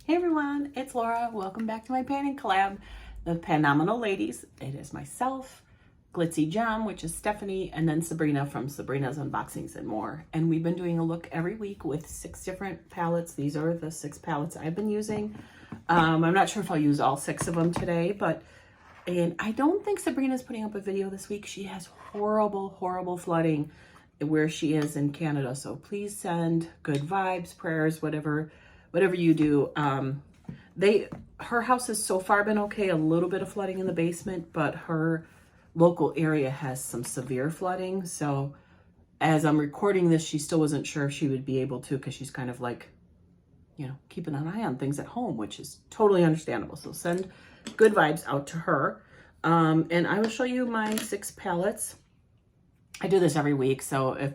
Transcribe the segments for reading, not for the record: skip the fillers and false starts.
Hey everyone, it's Laura. Welcome back to my painting collab, the Panomenal ladies. It is myself, Glitzy Gem, which is Stephanie, and then Sabrina from Sabrina's Unboxings and More. And we've been doing a look every week with 6 different palettes. These are the 6 palettes I've been using. I'm not sure if I'll use all 6 of them today, and I don't think Sabrina's putting up a video this week. She has horrible flooding where she is in Canada. So please send good vibes, prayers, whatever you do. Her house has so far been okay, a little bit of flooding in the basement, but her local area has some severe flooding. So as I'm recording this, she still wasn't sure if she would be able to, because she's kind of like, you know, keeping an eye on things at home, which is totally understandable. So send good vibes out to her. And I will show you my 6 palettes. I do this every week, so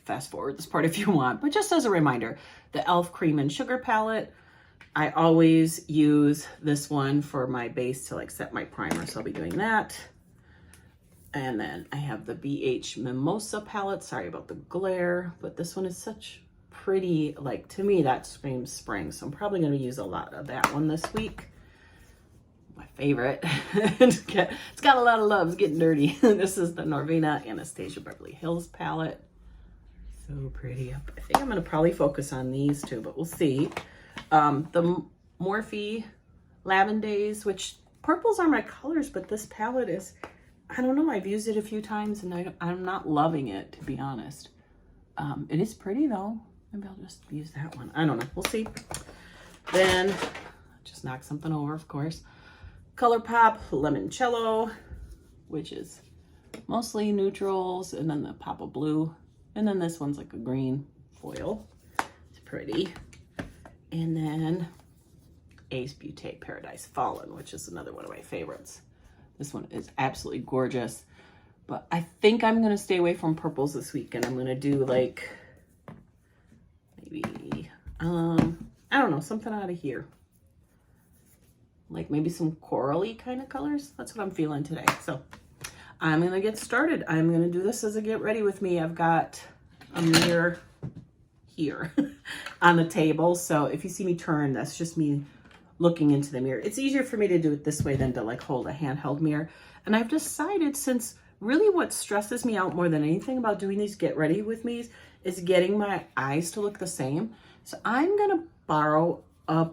fast forward this part if you want, but just as a reminder, the e.l.f. Cream and Sugar palette, I always use this one for my base to like set my primer, so I'll be doing that. And then I have the BH Mimosa palette. Sorry about the glare, but this one is such pretty, like, to me that screams spring, so I'm probably going to use a lot of that one this week. My favorite. It's got a lot of love. It's getting dirty. This is the Norvina Anastasia Beverly Hills palette. So pretty. I think I'm going to probably focus on these two, but we'll see. The Morphe Lavendays, which purples are my colors, but this palette is, I don't know, I've used it a few times and I'm not loving it, to be honest. It is pretty though. Maybe I'll just use that one. I don't know. We'll see. Then just knock something over, of course. ColourPop Limoncello, which is mostly neutrals, and then the pop of blue. And then this one's like a green foil. It's pretty. And then Ace Beauté Paradise Fallen, which is another one of my favorites. This one is absolutely gorgeous. But I think I'm going to stay away from purples this week, and I'm going to do like maybe, I don't know, something out of here. Like maybe some corally kind of colors. That's what I'm feeling today. So I'm going to get started. I'm going to do this as a get ready with me. I've got a mirror here on the table. So if you see me turn, that's just me looking into the mirror. It's easier for me to do it this way than to like hold a handheld mirror. And I've decided, since really what stresses me out more than anything about doing these get ready with me is getting my eyes to look the same. So I'm going to borrow a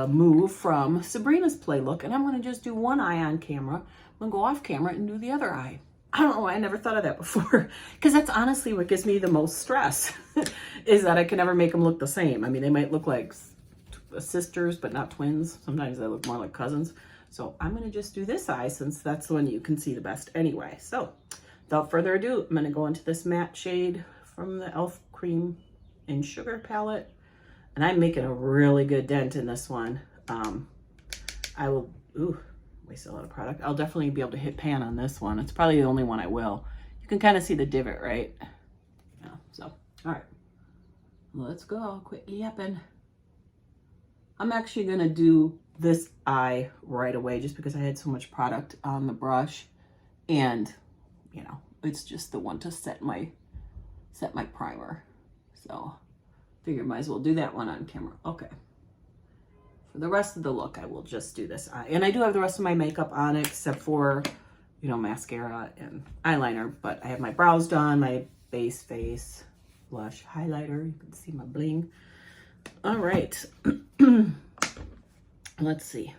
move from Sabrina's play look, and I'm going to just do one eye on camera. I'm going to go off camera and do the other eye. I don't know, I never thought of that before, because that's honestly what gives me the most stress is that I can never make them look the same. I mean, they might look like sisters, but not twins. Sometimes they look more like cousins. So I'm going to just do this eye, since that's the one you can see the best anyway. So without further ado, I'm going to go into this matte shade from the e.l.f. Cream and Sugar palette. And I'm making a really good dent in this one. I will, waste a lot of product. I'll definitely be able to hit pan on this one. It's probably the only one I will. You can kind of see the divot, right? Yeah, so, all right. Let's go, quit yapping. I'm actually gonna do this eye right away just because I had so much product on the brush. And, you know, it's just the one to set my primer. So figure might as well do that one on camera. Okay. For the rest of the look, I will just do this eye. And I do have the rest of my makeup on, except for, you know, mascara and eyeliner. But I have my brows done, my base face, blush, highlighter. You can see my bling. All right. Let's see.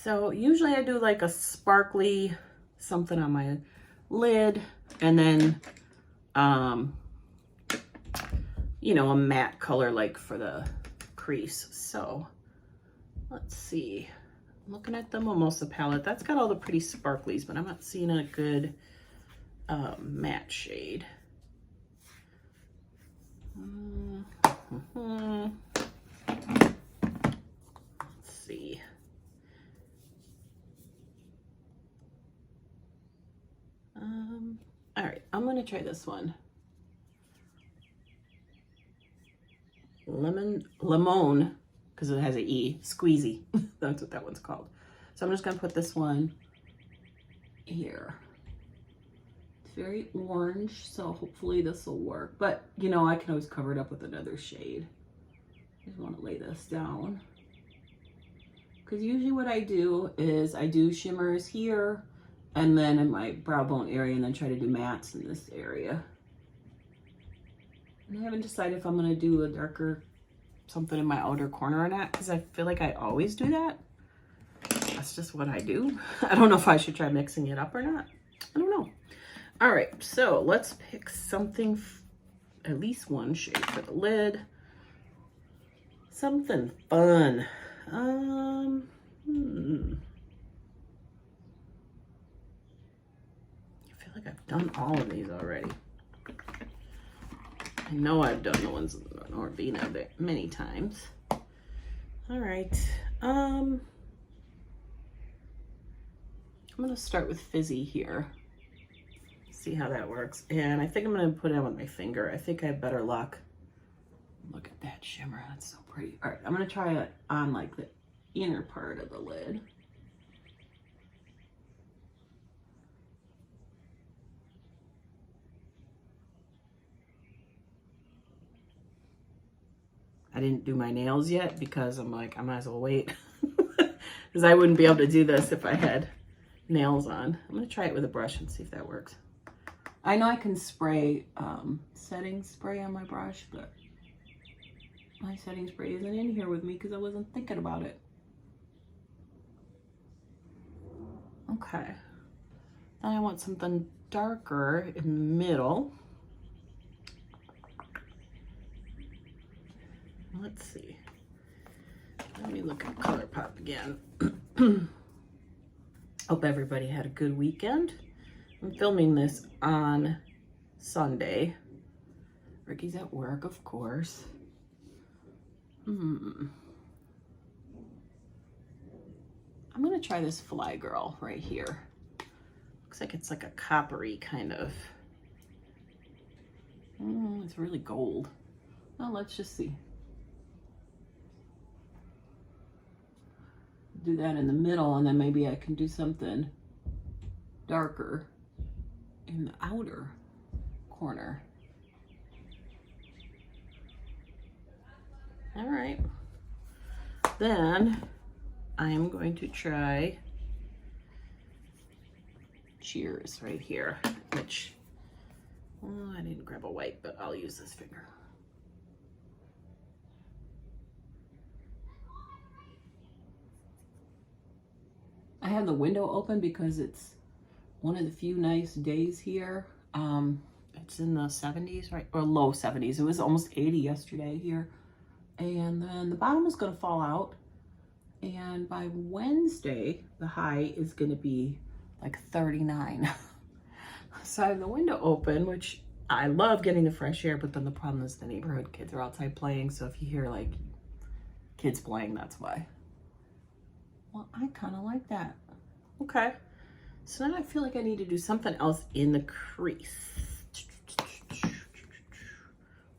So usually I do like a sparkly something on my lid, and then you know, a matte color like for the crease. So let's see. I'm looking at the Mimosa palette. That's got all the pretty sparklies, but I'm not seeing a good matte shade. Let's see. All right, I'm gonna try this one. Lemon, because it has an E, squeezy. That's what that one's called. So I'm just gonna put this one here. It's very orange, so hopefully this will work. But, you know, I can always cover it up with another shade. just want to lay this down. Because usually what I do is I do shimmers here and then in my brow bone area, and then try to do mattes in this area. And I haven't decided if I'm going to do a darker something in my outer corner or not, because I feel like I always do that. That's just what I do. I don't know if I should try mixing it up or not. I don't know. All right, so let's pick something, at least one shade for the lid. Something fun. I feel like I've done all of these already. I know I've done the ones in Norvina many times. All right. I'm gonna start with Fizzy here. See how that works. And I think I'm gonna put it on with my finger. I think I have better luck. Look at that shimmer, that's so pretty. All right, I'm gonna try it on like the inner part of the lid. I didn't do my nails yet because I'm like, I might as well wait. Because I wouldn't be able to do this if I had nails on. I'm gonna try it with a brush and see if that works. I know I can spray setting spray on my brush, but my setting spray isn't in here with me because I wasn't thinking about it. Okay. Then I want something darker in the middle. Let's see. Let me look at ColourPop again. Hope everybody had a good weekend. I'm filming this on Sunday. Ricky's at work, of course. I'm gonna try this Fly Girl right here. Looks like it's like a coppery kind of. It's really gold. Well, let's just see. Do that in the middle, and then maybe I can do something darker in the outer corner. All right. Then I'm going to try Cheers right here, which, I didn't grab a white, but I'll use this finger. I have the window open because it's one of the few nice days here. It's in the 70s, right? Or low 70s. It was almost 80 yesterday here. And then the bottom is gonna fall out. And by Wednesday, the high is gonna be like 39. So I have the window open, which I love getting the fresh air, but then the problem is the neighborhood kids are outside playing. So if you hear like kids playing, that's why. Well, I kind of like that. Okay. So now I feel like I need to do something else in the crease.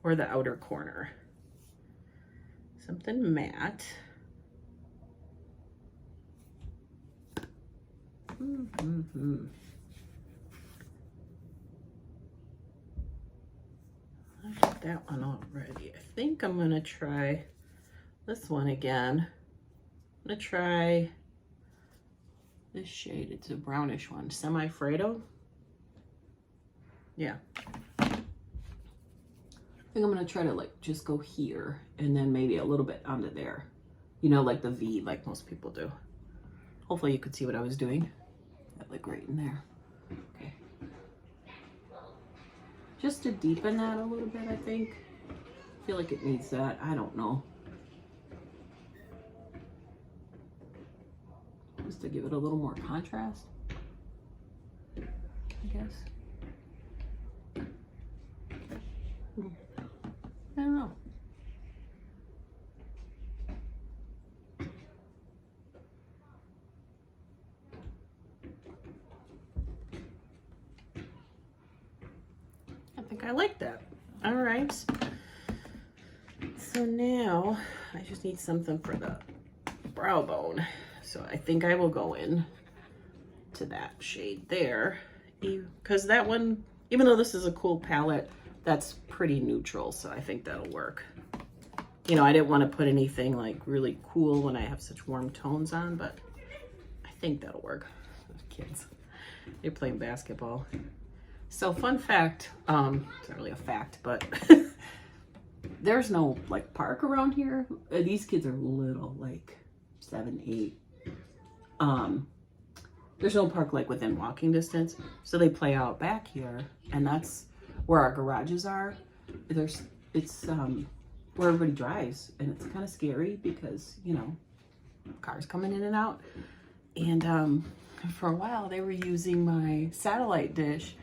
Or the outer corner. Something matte. I got that one already. I think I'm gonna try this one again. I'm gonna try this shade. It's a brownish one, Semi-Fredo. Yeah. I think I'm gonna try to like just go here and then maybe a little bit onto there. You know, like the V, like most people do. Hopefully you could see what I was doing. That like right in there. Okay. Just to deepen that a little bit, I think. I feel like it needs that. I don't know. Just to give it a little more contrast, I guess. I don't know. I think I like that. All right. So now I just need something for the brow bone. So I think I will go in to that shade there, because that one, even though this is a cool palette, that's pretty neutral, so I think that'll work. You know, I didn't want to put anything like really cool when I have such warm tones on, but I think that'll work. Kids, they're playing basketball. So fun fact, it's not really a fact, but there's no like park around here. These kids are little, like 7, 8. There's no park like within walking distance. So they play out back here, and that's where our garages are. It's where everybody drives, and it's kind of scary because, you know, cars coming in and out. And for a while they were using my satellite dish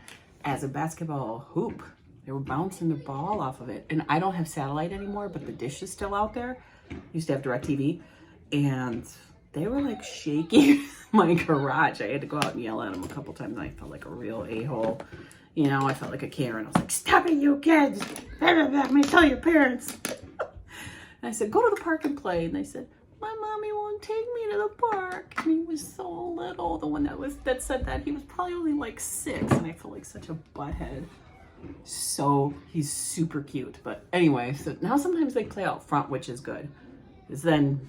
as a basketball hoop. They were bouncing the ball off of it. And I don't have satellite anymore, but the dish is still out there. Used to have DirecTV, and they were like shaking my garage. I had to go out and yell at them a couple times, and I felt like a real a-hole. You know, I felt like a Karen. I was like, stop it, you kids. I'm gonna tell your parents. And I said, go to the park and play. And they said, my mommy won't take me to the park. And he was so little. The one that said that, he was probably only like 6, and I felt like such a butthead. So he's super cute. But anyway, so now sometimes they play out front, which is good, because then,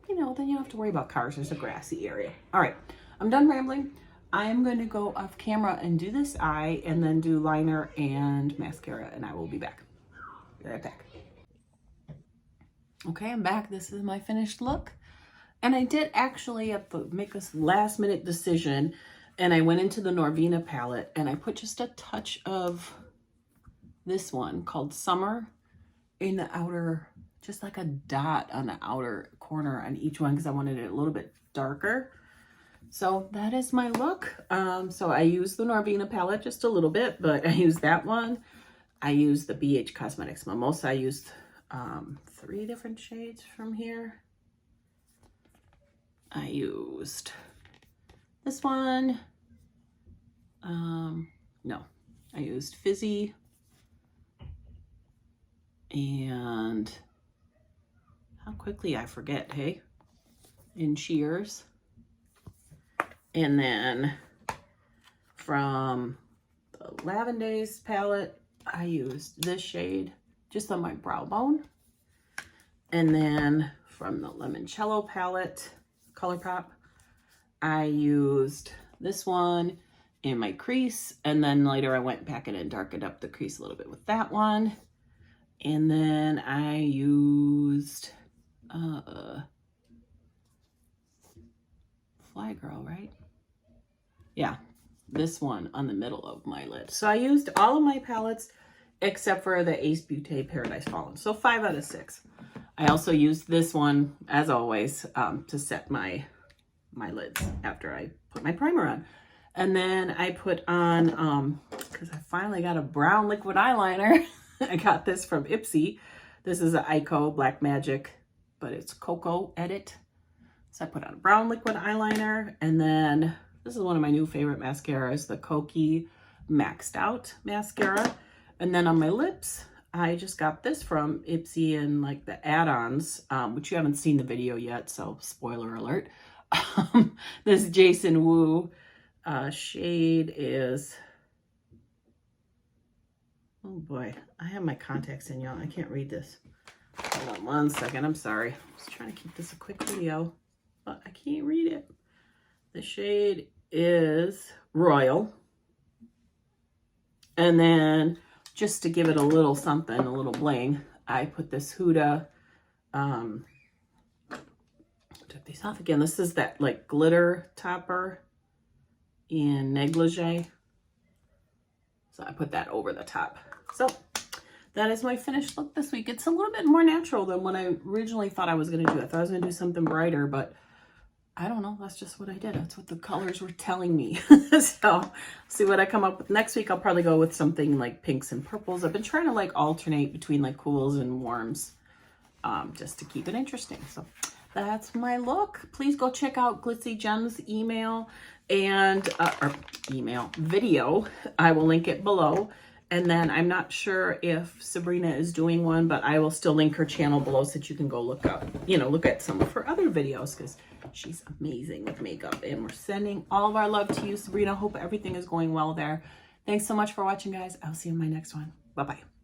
you know, then you don't have to worry about cars. There's a grassy area. All right, I'm done rambling. I am going to go off camera and do this eye, and then do liner and mascara, and I will be back. Be right back. Okay, I'm back. This is my finished look. And I did actually have to make this last minute decision, and I went into the Norvina palette, and I put just a touch of this one called Summer in the outer, just like a dot on the outer corner on each one, because I wanted it a little bit darker. So that is my look. So I used the Norvina palette just a little bit, but I used that one. I used the BH Cosmetics Mimosa. I used 3 different shades from here. I used this one. No, I used Fizzy and how quickly I forget, hey? In Shears. And then from the Lavendays palette, I used this shade just on my brow bone. And then from the Limoncello palette, ColourPop, I used this one in my crease. And then later I went back in and darkened up the crease a little bit with that one. And then I used Fly Girl, right? Yeah, this one on the middle of my lid. So I used all of my palettes except for the Ace Beauté Paradise Fallen. So 5 out of 6. I also used this one, as always, to set my lids after I put my primer on. And then I put on, because I finally got a brown liquid eyeliner. I got this from Ipsy. This is an Ico Black Magic, but it's Cocoa Edit. So I put on a brown liquid eyeliner, and then this is one of my new favorite mascaras, the Kokie Maxed Out mascara. And then on my lips, I just got this from Ipsy and like the add-ons, which you haven't seen the video yet, so spoiler alert. This Jason Wu shade is, oh boy, I have my contacts in, y'all. I can't read this. Hold on one second, I'm sorry. I was trying to keep this a quick video, but I can't read it. The shade is Royal. And then just to give it a little something, a little bling, I put this Huda, took these off again. This is that like glitter topper in negligee. So I put that over the top. So that is my finished look this week. It's a little bit more natural than what I originally thought I was going to do. I thought I was going to do something brighter, but I don't know. That's just what I did. That's what the colors were telling me. So see what I come up with. Next week, I'll probably go with something like pinks and purples. I've been trying to like alternate between like cools and warms just to keep it interesting. So that's my look. Please go check out Glitzy Gems email and video. I will link it below. And then I'm not sure if Sabrina is doing one, but I will still link her channel below so that you can go look up, look at some of her other videos, because she's amazing with makeup. And we're sending all of our love to you, Sabrina. Hope everything is going well there. Thanks so much for watching, guys. I'll see you in my next one. Bye-bye.